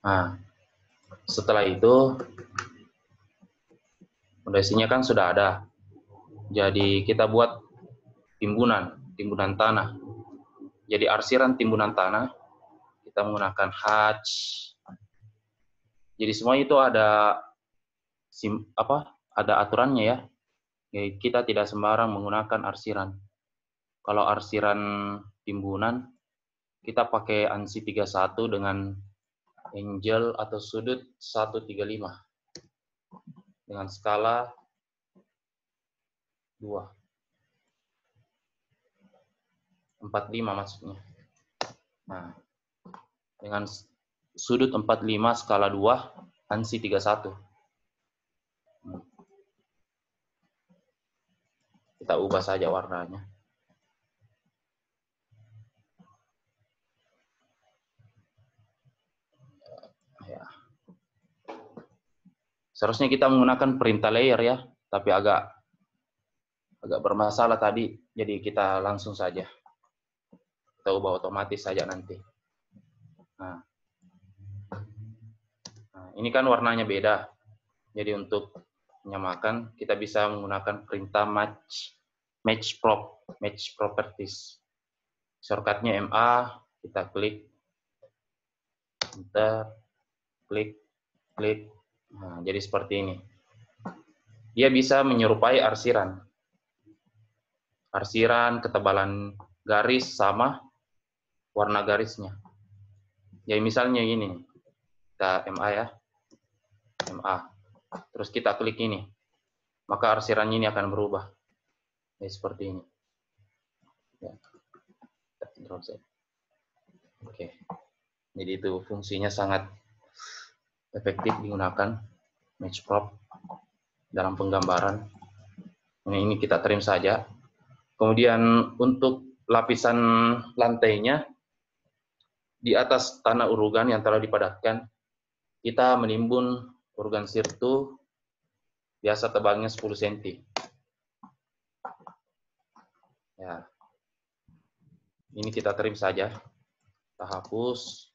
Nah, setelah itu fondasinya kan sudah ada. Jadi kita buat timbunan tanah. Jadi arsiran timbunan tanah kita menggunakan hatch. Jadi semua itu ada ada aturannya ya. Jadi kita tidak sembarang menggunakan arsiran. Kalau arsiran timbunan kita pakai ANSI 31 dengan angle atau sudut 135 dengan skala 2. 45 maksudnya. Nah, dengan sudut 45 skala 2 ANSI 31. Kita ubah saja warnanya. Ya. Seharusnya kita menggunakan perintah layer ya, tapi agak bermasalah tadi, jadi kita langsung saja. Kita ubah otomatis saja nanti. Nah, ini kan warnanya beda. Jadi untuk menyamakan, kita bisa menggunakan perintah match properties. Shortcutnya MA, kita klik, enter, klik. Nah, jadi seperti ini. Dia bisa menyerupai arsiran. Arsiran, ketebalan garis sama warna garisnya. Jadi misalnya gini, kita MA ya, MA. Terus kita klik ini, maka arsirannya ini akan berubah. Jadi seperti ini. Ya. Oke. Jadi itu fungsinya sangat efektif digunakan match prop dalam penggambaran. Ini kita trim saja. Kemudian untuk lapisan lantainya di atas tanah urugan yang telah dipadatkan, kita menimbun urugan sirtu biasa tebalnya 10 cm. Ya. Ini kita trim saja. Kita hapus.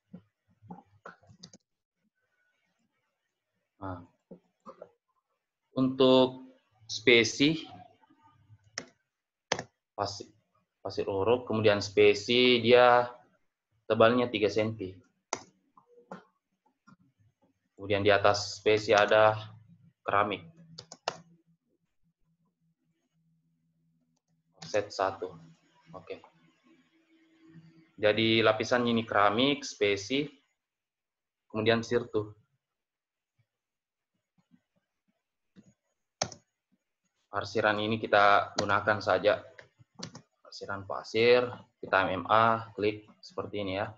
Nah. Untuk spesi pasir uruk, kemudian spesi dia tebalnya 3 cm. Kemudian di atas spesi ada keramik. Offset 1. Oke. Jadi lapisannya ini keramik, spesi, kemudian sirtu. Arsiran ini kita gunakan saja. Arsiran pasir, kita MMA, klik seperti ini ya.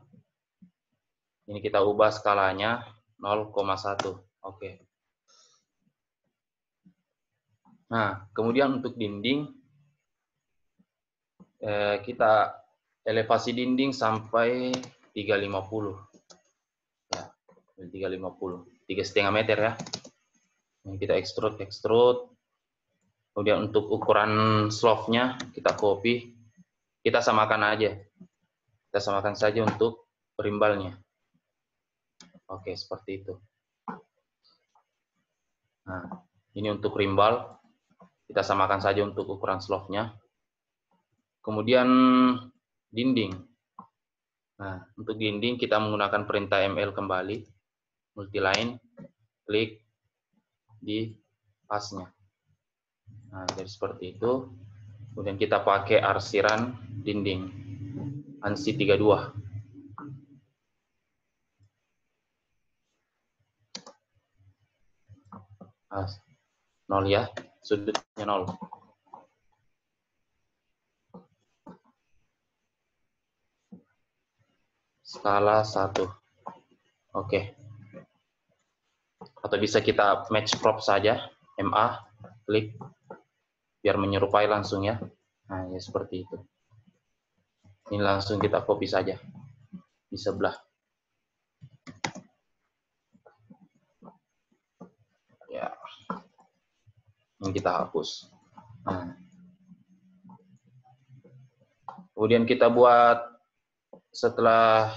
Ini kita ubah skalanya 0,1. Oke. Nah, kemudian untuk dinding, kita elevasi dinding sampai 350. Ya, 350. 3,5 meter ya. Ini kita extrude. Kemudian untuk ukuran slope-nya kita copy, kita samakan aja. Kita samakan saja untuk perimbalnya. Oke, seperti itu. Nah, ini untuk rimbal, kita samakan saja untuk ukuran slope-nya. Kemudian dinding. Nah, untuk dinding kita menggunakan perintah ML kembali, multiline, klik di pasnya. Nah, jadi seperti itu. Kemudian kita pakai arsiran dinding ANSI 32. Nah, 0 ya, sudutnya 0. Skala 1. Oke. Atau bisa kita match prop saja, MA, klik, biar menyerupai langsung ya. Nah, ya seperti itu. Ini langsung kita copy saja di sebelah. Ya. Ini kita hapus. Nah. Kemudian kita buat setelah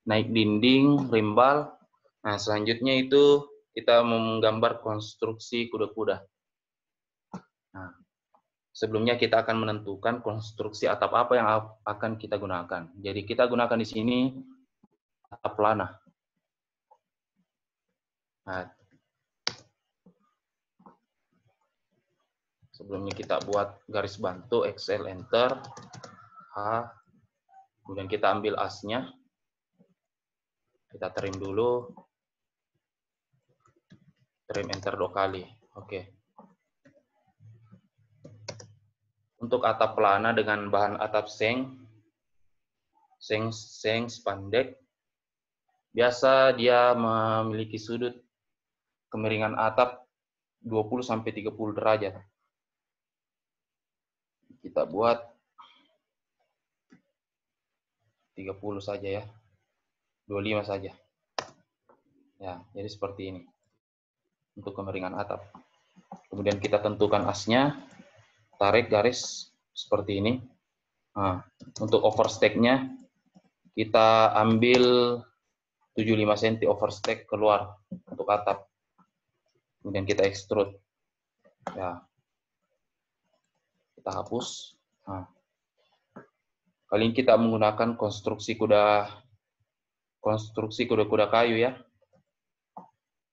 naik dinding, rimbal. Nah, selanjutnya itu kita menggambar konstruksi kuda-kuda. Nah, sebelumnya kita akan menentukan konstruksi atap apa yang akan kita gunakan. Jadi kita gunakan di sini atap pelana. Nah, sebelumnya kita buat garis bantu, Excel, Enter, H, kemudian kita ambil asnya, kita trim dulu, trim Enter 2 kali. Oke. Untuk atap pelana dengan bahan atap seng spandek, biasa dia memiliki sudut kemiringan atap 20-30 derajat. Kita buat 30 saja ya, 25 saja. Ya, jadi seperti ini untuk kemiringan atap. Kemudian kita tentukan asnya, tarik garis seperti ini. Nah, untuk overstack-nya kita ambil 75 cm overstack keluar untuk atap. Kemudian kita extrude. Ya. Kita hapus. Nah. Kali ini kita menggunakan konstruksi kuda-kuda kayu ya.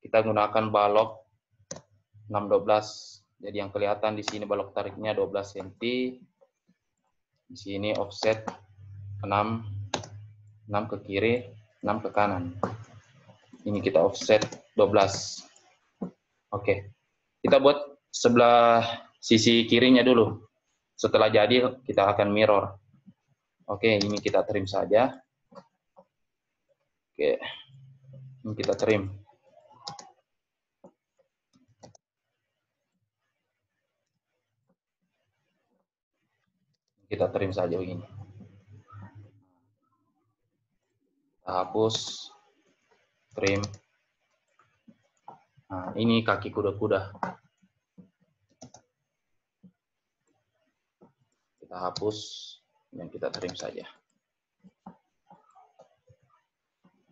Kita gunakan balok 612. Jadi yang kelihatan di sini balok tariknya 12 cm. Di sini offset 6 ke kiri, 6 ke kanan. Ini kita offset 12. Oke. Kita buat sebelah sisi kirinya dulu. Setelah jadi kita akan mirror. Oke, ini kita trim saja. Oke. Ini kita trim. Kita trim saja begini. Kita hapus, trim. Nah, ini kaki kuda-kuda. Kita hapus dan kita trim saja.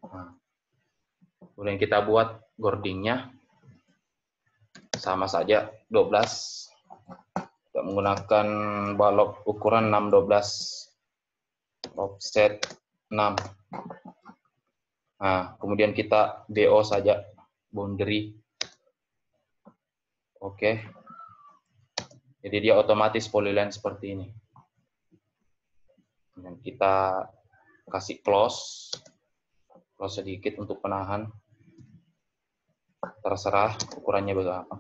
Nah, kemudian kita buat gordingnya. Sama saja, 12. Kita menggunakan balok ukuran 612. Offset 6. Nah, kemudian kita BO saja, boundary. Oke. Jadi dia otomatis polyline seperti ini. Dan kita kasih close sedikit untuk penahan. Terserah ukurannya berapa.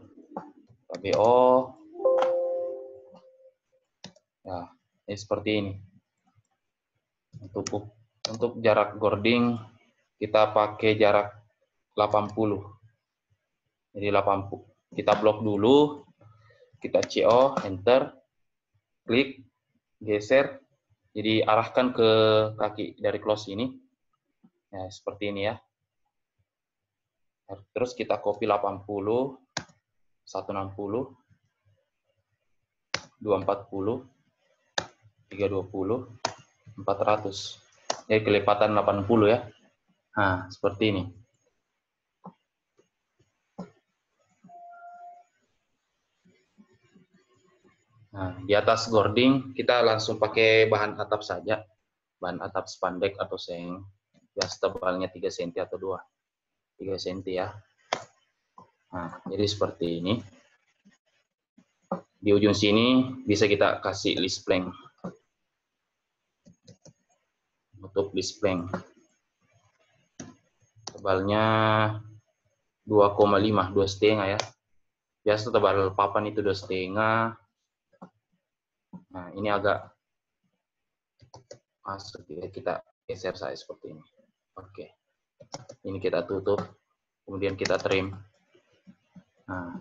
Kita BO. Ya, ini seperti ini. Untuk jarak gording kita pakai jarak 80. Jadi 80. Kita blok dulu. Kita CO, enter, klik, geser. Jadi arahkan ke kaki dari close ini. Ya, seperti ini ya. Terus kita copy 80, 160, 240, 320, 400. Jadi kelipatan 80 ya. Nah, seperti ini. Nah, di atas gording kita langsung pakai bahan atap saja. Bahan atap spandek atau seng. Bias tebalnya 3 cm atau 3 cm ya. Nah, jadi seperti ini. Di ujung sini bisa kita kasih list plank. Untuk list plank. Tebalnya 2,5, 2,5 ya. Biasa tebal papan itu 2,5. Nah, ini agak masuk ya, kita geser saya seperti ini. Oke. Ini kita tutup, kemudian kita trim. Nah.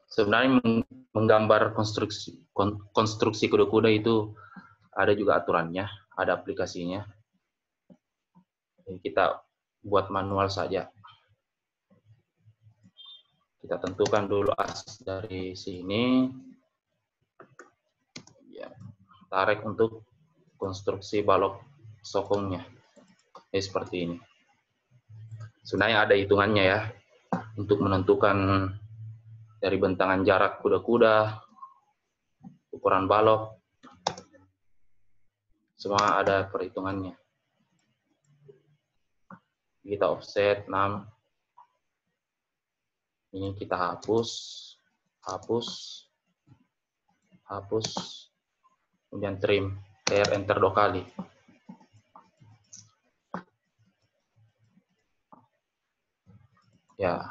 Sebenarnya menggambar konstruksi kuda-kuda itu ada juga aturannya, ada aplikasinya. Jadi kita buat manual saja. Kita tentukan dulu as dari sini. tarik untuk konstruksi balok sokongnya. Seperti ini. Sebenarnya ada hitungannya ya, untuk menentukan dari bentangan jarak kuda-kuda, ukuran balok, semua ada perhitungannya. Kita offset 6. Ini kita hapus, kemudian trim, enter 2 kali. Ya.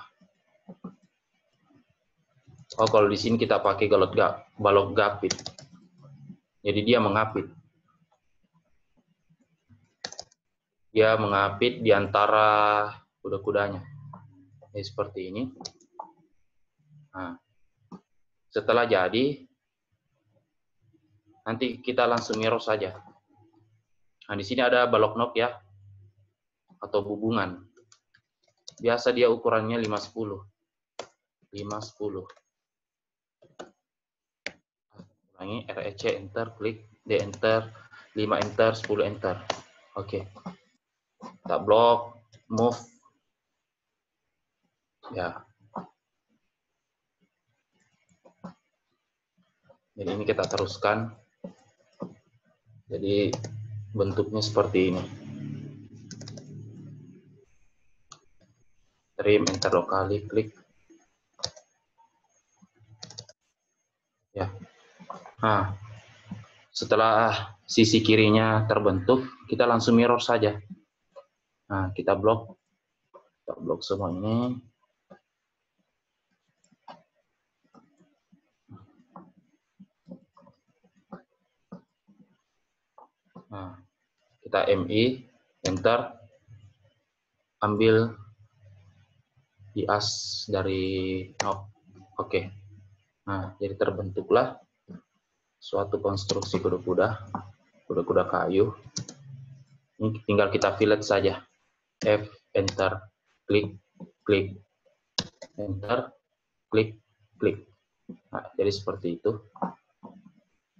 Oh, kalau di sini kita pakai balok gapit. Jadi dia mengapit. Dia mengapit di antara kuda-kudanya. Seperti ini. Nah, setelah jadi, nanti kita langsung mirror saja. Nah, di sini ada balok knob ya, atau hubungan. Biasa dia ukurannya 510. 510. Ulangi, REC, enter, klik, D, enter, 5, enter, 10, enter. Oke. Kita blok, move. Ya. Jadi ini kita teruskan. Jadi bentuknya seperti ini. Trim, enter 2 kali, klik. Ya. Nah, setelah sisi kirinya terbentuk, kita langsung mirror saja. Nah, kita blok semua ini. Nah, kita MI, enter, ambil di as dari knob. Oke. Nah, jadi terbentuklah suatu konstruksi kuda-kuda kayu. Ini tinggal kita fillet saja. F, enter, klik, klik, enter, klik, klik. Nah, jadi seperti itu.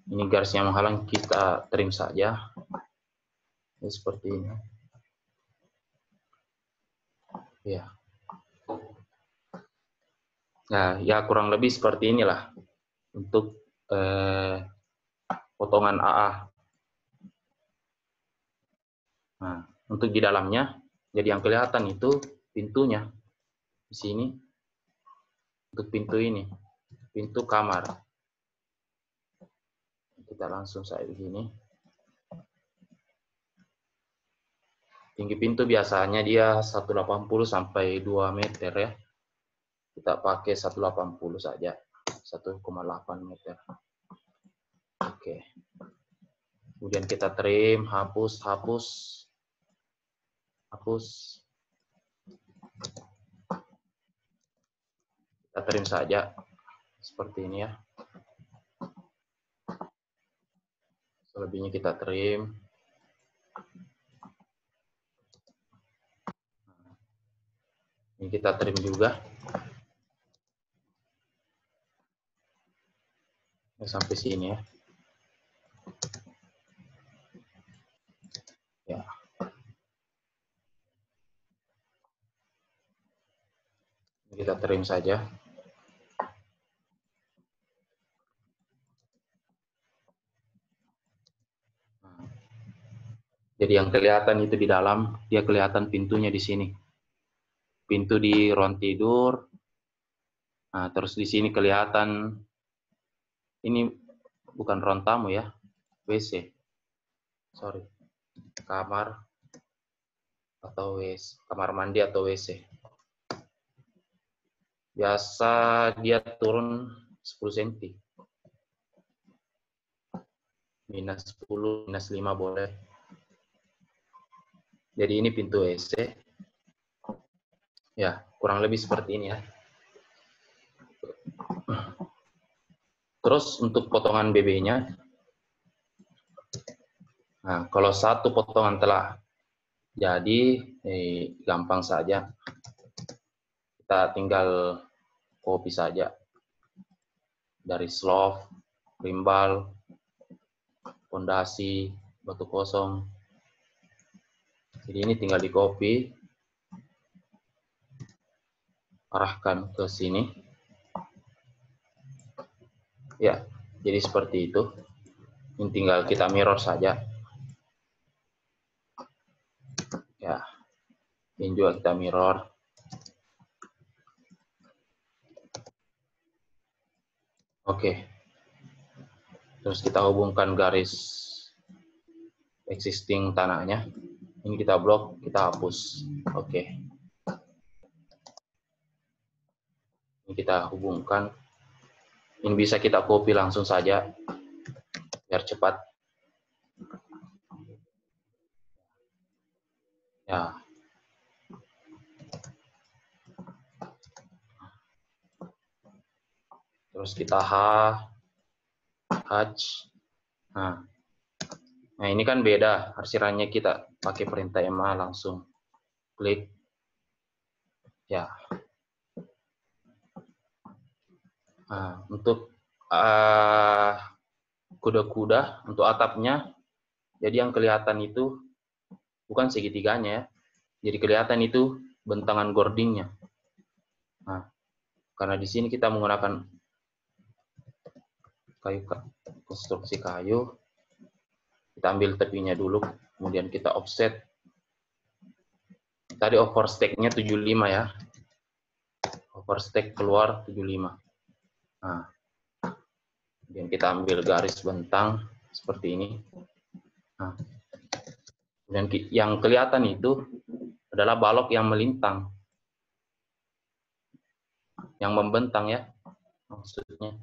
Ini garis yang menghalang kita trim saja. Ini seperti ini. Ya. Nah, ya kurang lebih seperti inilah untuk potongan AA. Nah, untuk di dalamnya, jadi yang kelihatan itu pintunya di sini. Untuk pintu ini, pintu kamar. Kita langsung saya begini. Tinggi pintu biasanya dia 180 sampai 2 meter ya. Kita pakai 180 saja. 1,8 meter. Oke. Kemudian kita trim, hapus. Kita trim saja. Seperti ini ya. Selebihnya kita trim. Ini kita trim juga. Sampai sini ya. Ya. Kita trim saja. Jadi yang kelihatan itu di dalam, dia kelihatan pintunya di sini. Pintu di ruang tidur. Nah, terus di sini kelihatan, ini bukan ruang tamu ya, WC. Sorry. Kamar atau WC, kamar mandi atau WC. Biasa dia turun 10 cm. Minus 10, minus 5 boleh. Jadi ini pintu WC. Ya, kurang lebih seperti ini ya. Terus untuk potongan BB-nya, nah kalau satu potongan telah jadi, gampang saja. Kita tinggal copy saja dari slove, rimbal, fondasi, batu kosong. Jadi ini tinggal di copy, arahkan ke sini. Ya, jadi seperti itu. Ini tinggal kita mirror saja. Ya, ini juga kita mirror. Oke. Terus kita hubungkan garis existing tanahnya. Ini kita blok, kita hapus. Oke. Ini kita hubungkan. Ini bisa kita copy langsung saja, biar cepat. Ya. Terus kita hatch. Nah, ini kan beda. Arsirannya kita pakai perintah MA langsung. Klik. Ya. Nah, untuk kuda-kuda, untuk atapnya, jadi yang kelihatan itu bukan segitiganya ya. Jadi kelihatan itu bentangan gordingnya. Nah, karena di sini kita menggunakan kayu, konstruksi kayu, kita ambil tepinya dulu, kemudian kita offset. Tadi overstack-nya 75 ya. Overstack keluar 75. Nah, kemudian kita ambil garis bentang seperti ini. Nah, dan yang kelihatan itu adalah balok yang melintang, yang membentang ya, maksudnya.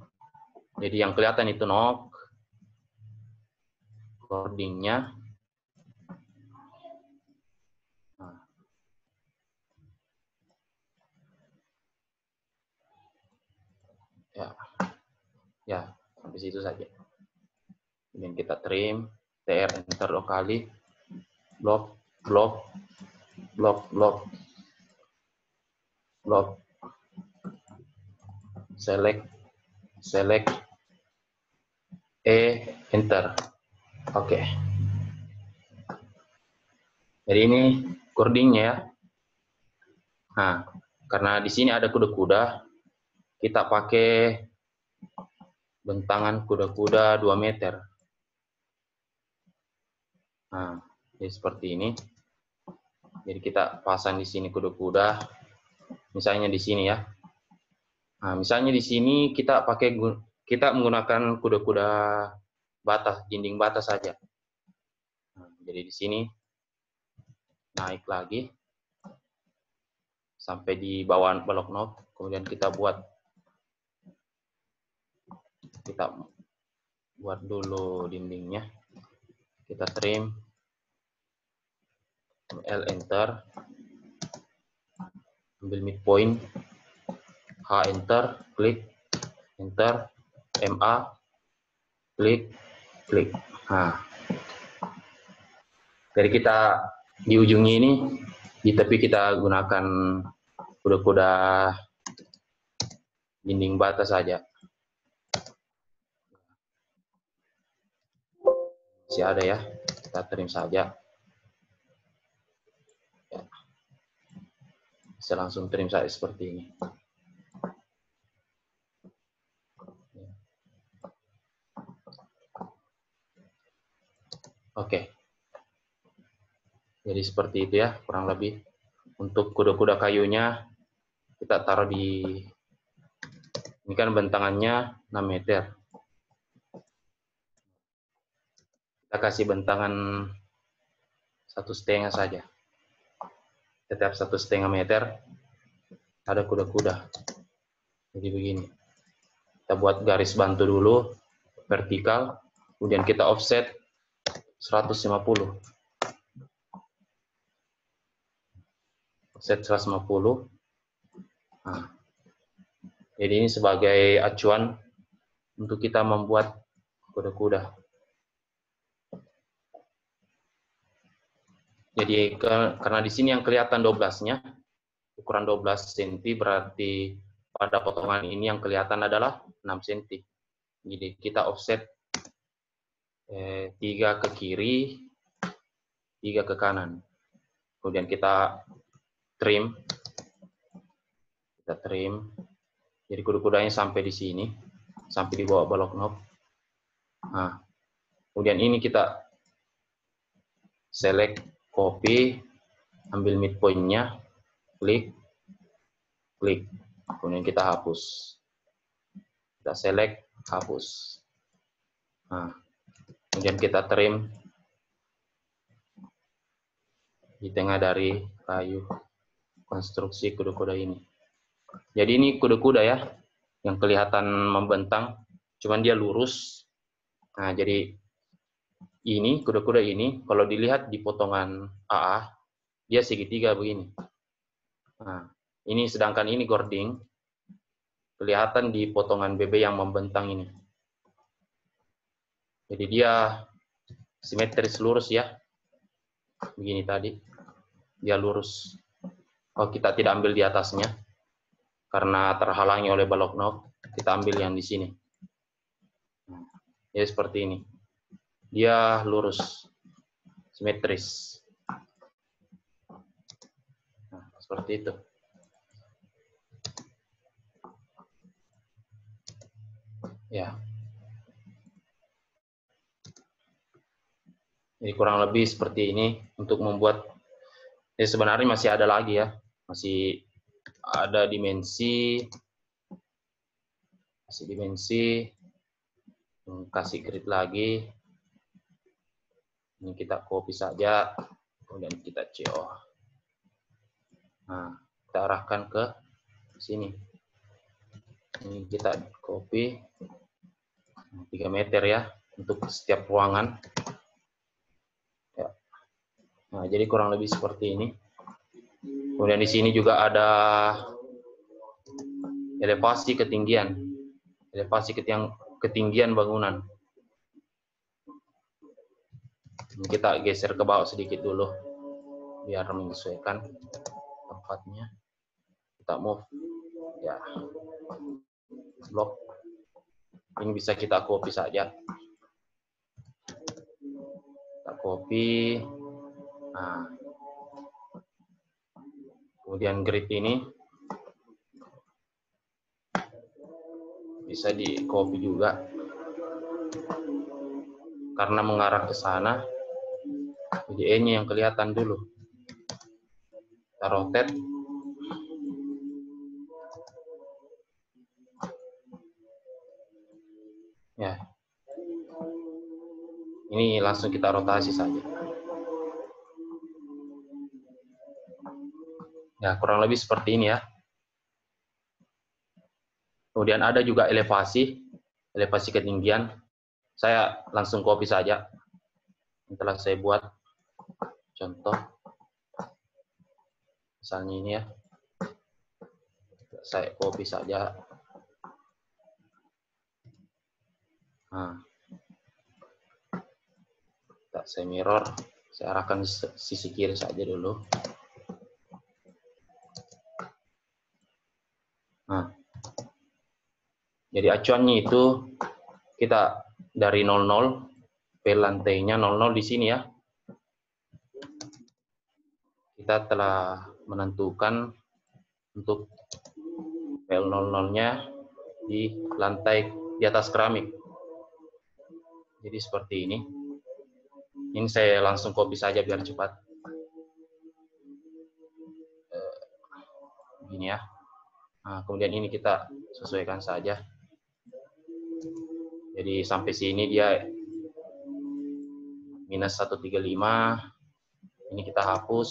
Jadi yang kelihatan itu nok, cordingnya. Nah. Ya, sampai situ saja. Kemudian kita trim, TR enter 2 kali, blok, blok, blok, blok, blok, select, select, enter. Oke. Jadi ini cordingnya ya. Nah, karena di sini ada kuda-kuda, kita pakai bentangan kuda-kuda 2 meter. Nah, jadi seperti ini. Jadi kita pasang di sini kuda-kuda, misalnya di sini ya. Nah, misalnya di sini kita menggunakan kuda-kuda batas, dinding batas saja. Nah, jadi di sini naik lagi sampai di bawah balok nok, kemudian kita buat dulu dindingnya, kita trim, L enter, ambil midpoint, H enter, klik, enter, MA, klik, klik. Nah, dari kita di ujungnya ini, di tepi kita gunakan kuda-kuda dinding batas saja. Masih ada ya, kita trim saja. Ya. Bisa langsung trim saja seperti ini. Oke. Jadi seperti itu ya, kurang lebih. Untuk kuda-kuda kayunya, kita taruh di, ini kan bentangannya 6 meter. Kita kasih bentangan 1,5 saja. Setiap 1,5 meter ada kuda-kuda. Jadi begini. Kita buat garis bantu dulu, vertikal, kemudian kita offset 150. Offset 150. Nah, jadi ini sebagai acuan untuk kita membuat kuda-kuda. Jadi karena di sini yang kelihatan 12-nya, ukuran 12 cm, berarti pada potongan ini yang kelihatan adalah 6 cm. Jadi kita offset 3 ke kiri, 3 ke kanan. Kemudian kita trim. Kita trim. Jadi kuda-kudanya sampai di sini, sampai di bawah balok knob. Nah, kemudian ini kita select, copy, ambil midpoint-nya, klik, klik. Kemudian kita hapus. Kita select, hapus. Nah, kemudian kita trim di tengah dari kayu konstruksi kuda-kuda ini. Jadi ini kuda-kuda ya, yang kelihatan membentang, cuman dia lurus. Nah, jadi ini kuda-kuda ini, kalau dilihat di potongan AA, dia segitiga begini. Nah, ini sedangkan ini gording, kelihatan di potongan BB yang membentang ini. Jadi dia simetris lurus ya, begini tadi, dia lurus. Oh, kita tidak ambil di atasnya, karena terhalangi oleh balok knob, kita ambil yang di sini. Ya seperti ini. Dia lurus, simetris. Nah, seperti itu. Ya. Jadi kurang lebih seperti ini untuk membuat. Ya sebenarnya masih ada lagi ya, masih ada dimensi, kasih grid lagi. Ini kita copy saja, kemudian kita CO. Nah, kita arahkan ke sini. Ini kita copy 3 meter ya untuk setiap ruangan. Ya. Nah, jadi kurang lebih seperti ini. Kemudian di sini juga ada elevasi ketinggian, ketinggian bangunan. Ini kita geser ke bawah sedikit dulu, biar menyesuaikan tempatnya. Kita move, ya, blok. Ini bisa kita copy saja. Kita copy. Nah, kemudian grid ini bisa di copy juga, karena mengarah ke sana. Jadi E-nya yang kelihatan dulu. Kita rotate. Ya. Ini langsung kita rotasi saja. Ya, kurang lebih seperti ini ya. Kemudian ada juga elevasi ketinggian. Saya langsung copy saja. Setelah saya buat contoh. Misalnya ini ya. Saya copy saja. Nah. Saya mirror, saya arahkan sisi kiri saja dulu. Nah, jadi acuannya itu kita dari 00, P lantainya 00 di sini ya. Kita telah menentukan untuk P00-nya di lantai di atas keramik. Jadi seperti ini. Ini saya langsung copy saja biar cepat. Begini ya. Nah, kemudian ini kita sesuaikan saja. Jadi sampai sini dia minus 135. Ini kita hapus.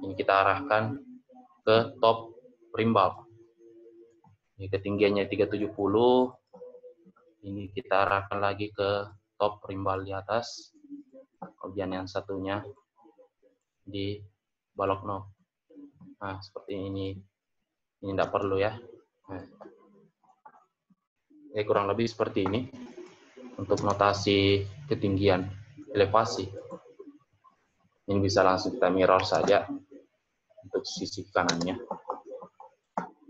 Ini kita arahkan ke top rimbalk. Ini ketinggiannya 370. Ini kita arahkan lagi ke top rimbal di atas. Kemudian yang satunya di balok knob. Nah, seperti ini. Ini tidak perlu ya. Nah. Kurang lebih seperti ini untuk notasi ketinggian elevasi. Ini bisa langsung kita mirror saja untuk sisi kanannya.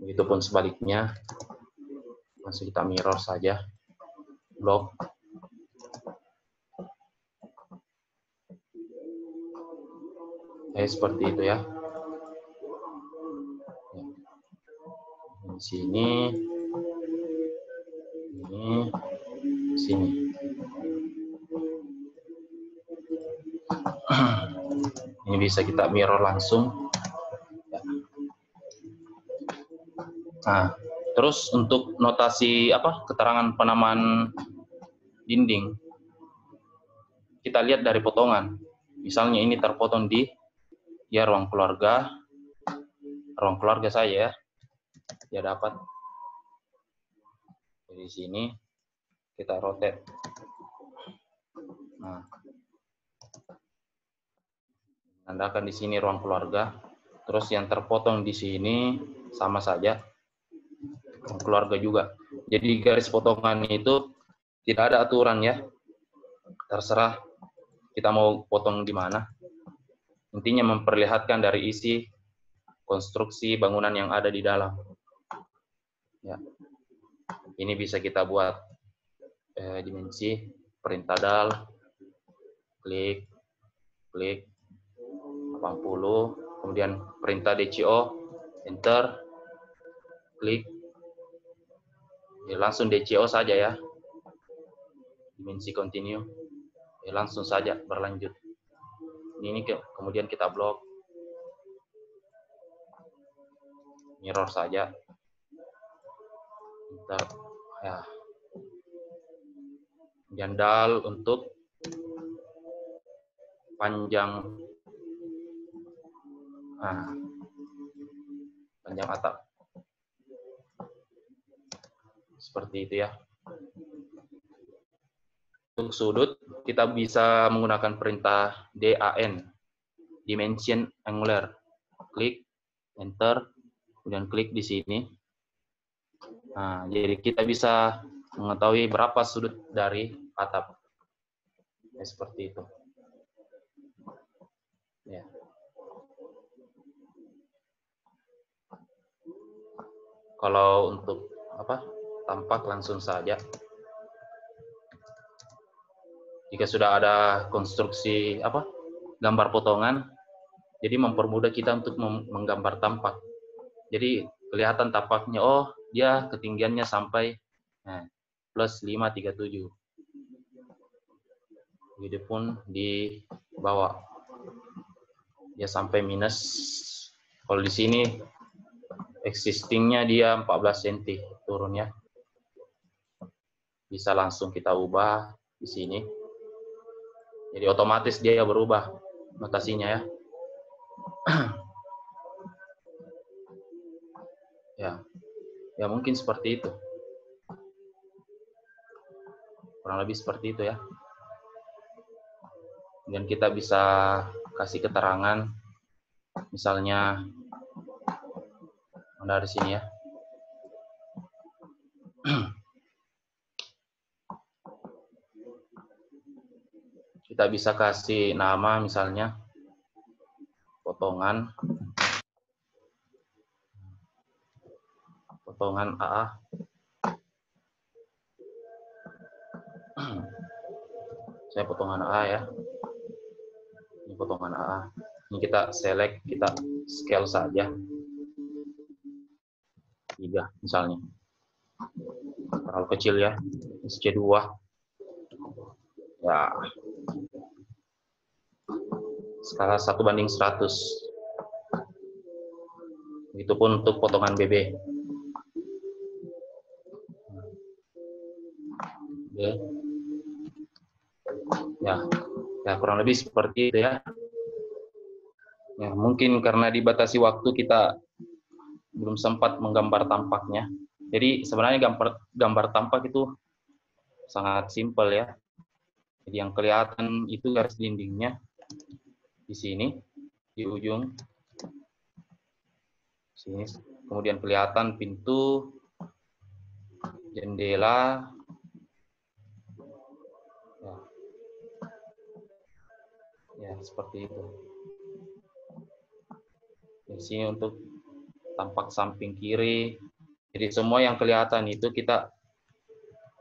Begitupun sebaliknya, langsung kita mirror saja blok. Seperti itu ya. Di sini, ini, sini. Ini bisa kita mirror langsung. Nah, terus untuk notasi keterangan penamaan dinding, kita lihat dari potongan. Misalnya ini terpotong di ruang keluarga saya ya. Dia dapat dari sini kita rotate. Nah, tandakan di sini ruang keluarga. Terus yang terpotong di sini sama saja ruang keluarga juga. Jadi garis potongan itu tidak ada aturan ya. Terserah kita mau potong di mana. Intinya memperlihatkan dari isi konstruksi bangunan yang ada di dalam. Ya. Ini bisa kita buat dimensi, perintah dal, klik 80, kemudian perintah DCO, enter, klik, ya, langsung DCO saja ya, dimensi continue, ya, langsung saja berlanjut. Ini kemudian kita blok, mirror saja, enter, ya. Kemudian dal untuk panjang, panjang atap. Seperti itu ya. Untuk sudut, kita bisa menggunakan perintah DAN, Dimension Angular. Klik, enter, kemudian klik di sini. Nah, jadi kita bisa mengetahui berapa sudut dari atap. Ya, seperti itu. Ya. Kalau untuk tampak langsung saja. Jika sudah ada konstruksi gambar potongan, jadi mempermudah kita untuk menggambar tampak. Jadi kelihatan tampaknya, oh dia ketinggiannya sampai plus 537. Jadi pun di bawah dia sampai minus. Kalau di sini existingnya dia 14 cm turunnya. Bisa langsung kita ubah di sini. Jadi otomatis dia berubah notasinya ya. Ya mungkin seperti itu. Kurang lebih seperti itu ya. Dan kita bisa kasih keterangan, misalnya dari sini ya. Kita bisa kasih nama misalnya potongan AA. Saya potongan AA ya. Ini potongan AA. Ini kita select, kita scale saja. 3 misalnya. Terlalu kecil ya. SC2. Ya. Skala 1:100. Begitupun untuk potongan BB. Oke. Ya kurang lebih seperti itu ya. Ya, mungkin karena dibatasi waktu kita belum sempat menggambar tampaknya. Jadi sebenarnya gambar tampak itu sangat simpel ya. Jadi yang kelihatan itu garis dindingnya di sini, di ujung sini. Kemudian kelihatan pintu, jendela. Ya seperti itu. Di sini untuk tampak samping kiri. Jadi semua yang kelihatan itu kita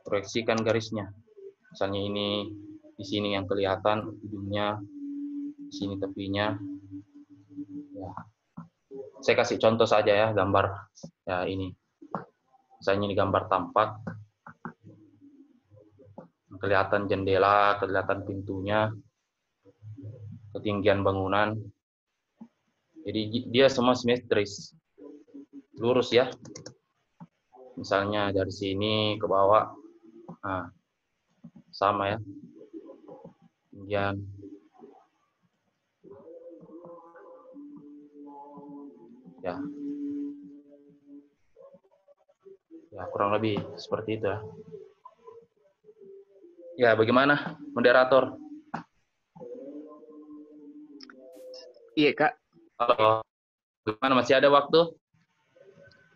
proyeksikan garisnya. Misalnya ini di sini yang kelihatan ujungnya, di sini tepinya. Ya. Saya kasih contoh saja ya, gambar. Ya ini. Misalnya ini gambar tampak. Kelihatan jendela, kelihatan pintunya, ketinggian bangunan. Jadi dia semua simetris. Lurus ya. Misalnya dari sini ke bawah. Nah, sama ya. Kemudian ya. Ya, kurang lebih seperti itu ya. Ya, bagaimana moderator? Iya, Kak. Halo. Bagaimana, masih ada waktu?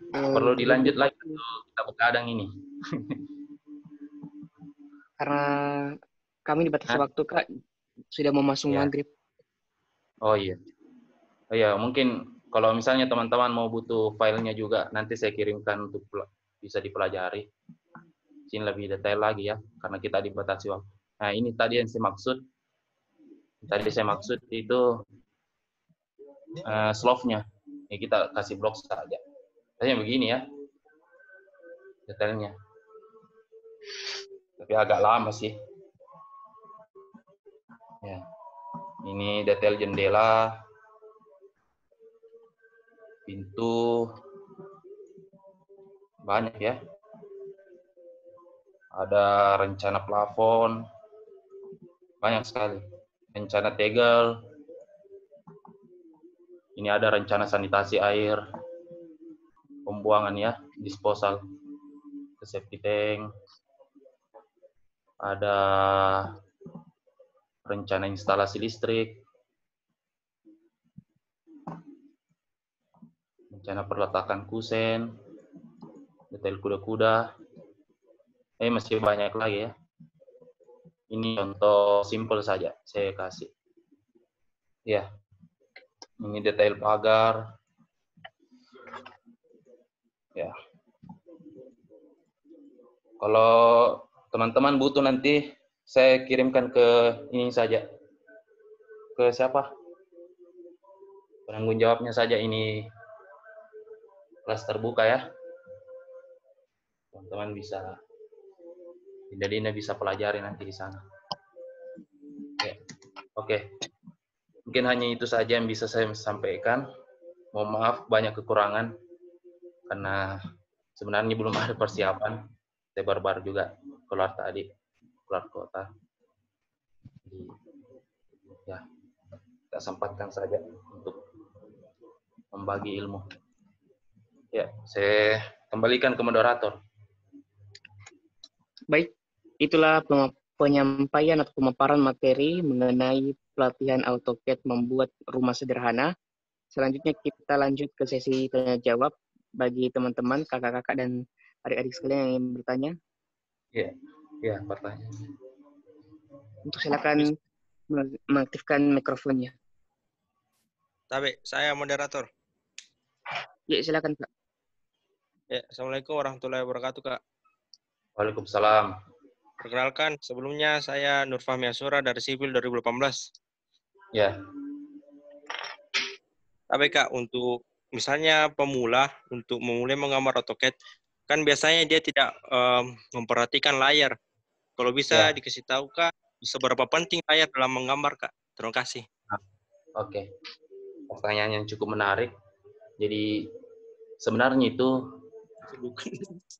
Perlu dilanjut lagi atau kita begadang ini? Karena kami dibatasi waktu, Kak. Sudah mau masuk Ya. maghrib. Oh iya. Oh iya, mungkin kalau misalnya teman-teman mau butuh filenya juga, nanti saya kirimkan untuk bisa dipelajari. Sini lebih detail lagi ya, karena kita dibatasi waktu. Nah, ini tadi yang saya maksud. Tadi saya maksud itu slope-nya. Ini kita kasih blok saja. Hanya begini ya, detailnya. Tapi agak lama sih. Ya. Ini detail jendela, pintu, banyak ya. Ada rencana plafon, banyak sekali. Rencana tegel. Ini ada rencana sanitasi air, pembuangan ya, disposal ke septic tank. Ada rencana instalasi listrik, rencana perletakan kusen, detail kuda-kuda. Masih banyak lagi ya. Ini contoh simple saja saya kasih. Ya, ini detail pagar. Ya. Kalau teman-teman butuh nanti saya kirimkan ke ini saja. Ke siapa? Penanggung jawabnya saja, ini kelas terbuka ya. Teman-teman bisa, jadi bisa pelajari nanti di sana. Oke. Mungkin hanya itu saja yang bisa saya sampaikan. Mohon maaf banyak kekurangan karena sebenarnya belum ada persiapan. Saya baru-baru juga keluar tadi, keluar kota. Jadi, ya, kita sempatkan saja untuk membagi ilmu. Ya, saya kembalikan ke moderator. Baik, itulah penyampaian atau pemaparan materi mengenai pelatihan AutoCAD membuat rumah sederhana. Selanjutnya kita lanjut ke sesi tanya jawab bagi teman-teman, kakak-kakak dan adik-adik sekalian yang ingin bertanya. Ya, pertanyaan. Untuk silakan mengaktifkan mikrofonnya. Tapi saya moderator. Ya, silakan, Kak. Ya, Assalamualaikum warahmatullahi wabarakatuh, Kak. Waalaikumsalam. Perkenalkan, sebelumnya saya Nur Fahmi Asura dari Sipil 2018. Ya. Tapi Kak, untuk misalnya pemula, untuk memulai menggambar AutoCAD, kan biasanya dia tidak memperhatikan layar. Kalau bisa dikasih tahu, Kak, seberapa penting layar dalam menggambar, Kak? Terima kasih. Oke. Pertanyaan yang cukup menarik. Jadi, sebenarnya itu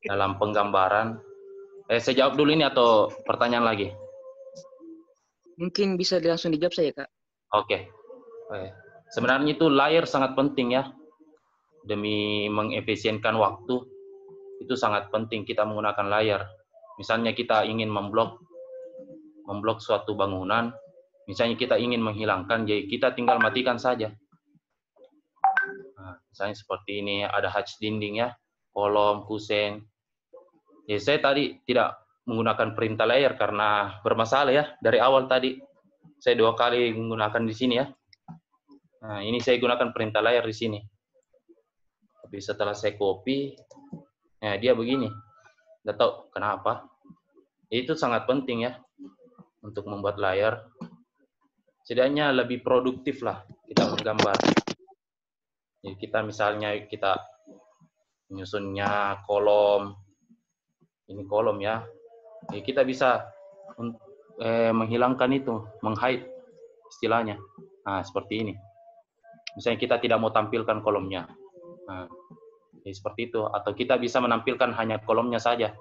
dalam penggambaran, saya jawab dulu ini atau pertanyaan lagi? Mungkin bisa langsung dijawab saya, Kak. Oke. Sebenarnya itu layar sangat penting ya. Demi mengefisienkan waktu, itu sangat penting kita menggunakan layar. Misalnya kita ingin memblok suatu bangunan, misalnya kita ingin menghilangkan, jadi kita tinggal matikan saja. Nah, misalnya seperti ini, ada hatch dinding ya, kolom, kusen. Ya, saya tadi tidak menggunakan perintah layar karena bermasalah ya. Dari awal tadi, saya 2 kali menggunakan di sini ya. Nah, ini saya gunakan perintah layar di sini. Tapi setelah saya copy, nah dia begini. Nggak tahu kenapa. Itu sangat penting ya, untuk membuat layar. Setidaknya lebih produktif lah kita menggambar. Jadi kita misalnya kita menyusunnya kolom, ini kolom ya. Jadi kita bisa menghilangkan itu, meng-hide istilahnya. Nah, seperti ini. Misalnya kita tidak mau tampilkan kolomnya. Nah, jadi seperti itu. Atau kita bisa menampilkan hanya kolomnya saja.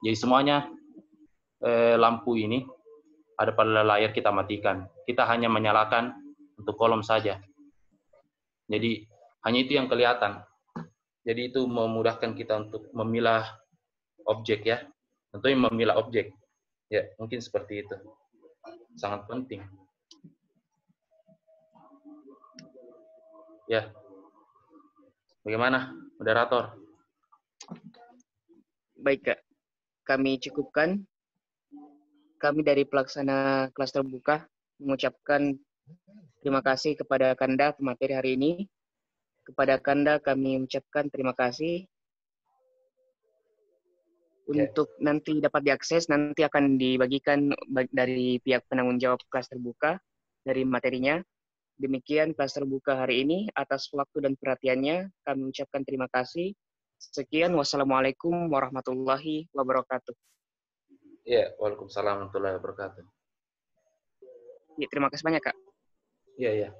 Jadi semuanya lampu ini ada pada layar kita matikan. Kita hanya menyalakan untuk kolom saja. Jadi hanya itu yang kelihatan. Jadi itu memudahkan kita untuk memilah objek ya. Tentunya memilah objek. Ya, mungkin seperti itu. Sangat penting. Ya. Bagaimana, moderator? Baik, Kak. Kami cukupkan. Kami dari pelaksana kelas terbuka mengucapkan terima kasih kepada Kanda pemateri hari ini. Kepada Kanda kami ucapkan terima kasih. Untuk nanti dapat diakses, nanti akan dibagikan dari pihak penanggung jawab kelas terbuka dari materinya. Demikian kelas terbuka hari ini. Atas waktu dan perhatiannya, kami ucapkan terima kasih. Sekian, wassalamualaikum warahmatullahi wabarakatuh. Ya, waalaikumsalam warahmatullahi wabarakatuh. Ya, terima kasih banyak, Kak. Iya, iya.